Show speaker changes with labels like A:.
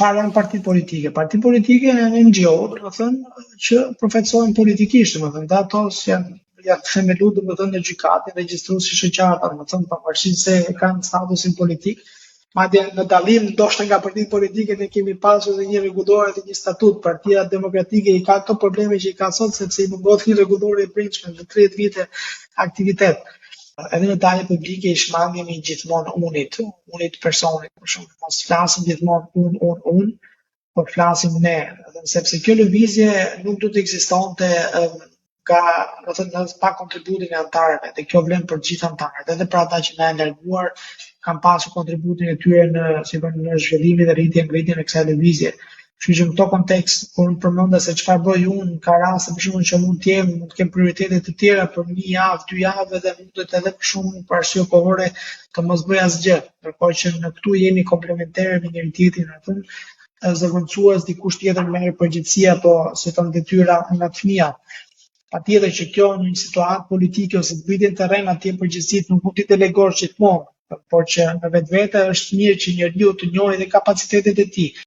A: çfarë janë partitë politike? Partitë politike janë NGO, do të thënë që përfaqësohen politikisht, do të thënë, dhe ato janë themeluar do të thënë në gjykatë, regjistruesi shoqata, do të thënë pavarësisht se kanë statusin politik. Madje në dallim ndoshta nga partitë politike ne kemi pasur edhe një rregullore dhe një statut. Partia Demokratike i ka këto probleme që i ka sot sepse i mungon një rregullore e brendshme në 30 vite aktivitet. Edhe në dalje publike i shmangemi gjithmonë unit personit, për shumë, mos flasim gjithmonë unë, por flasim ne, sepse kjo lëvizje nuk do të ekzistonte ka, do të thënë, pa kontributin e antarëve, dhe kjo vlen për gjithë antarët, edhe për ata që na janë larguar, kanë pasur kontributin e tyre në zhvillimin dhe ngritjen e kësaj lëvizje. Kështu që në këto kontekst, kur unë përmenda se çfarë bëj unë, ka raste për shembull që mund të kem prioritete të tjera për një javë, 2 javë dhe mundet edhe për shumë për arsye kohore të mos bëj asgjë. Ndërkohë që në këtu jemi komplementarë me njëri tjetrin, atë zëvendësues dikush tjetër merr përgjegjësi apo si thon detyra nga fëmia. Patjetër që kjo në një situatë politike ose të vitin të rrem atje përgjegjësitë nuk mund t'i delegosh gjithmonë, por që në vetvete është mirë që njeriu të njohë edhe kapacitetet e tij.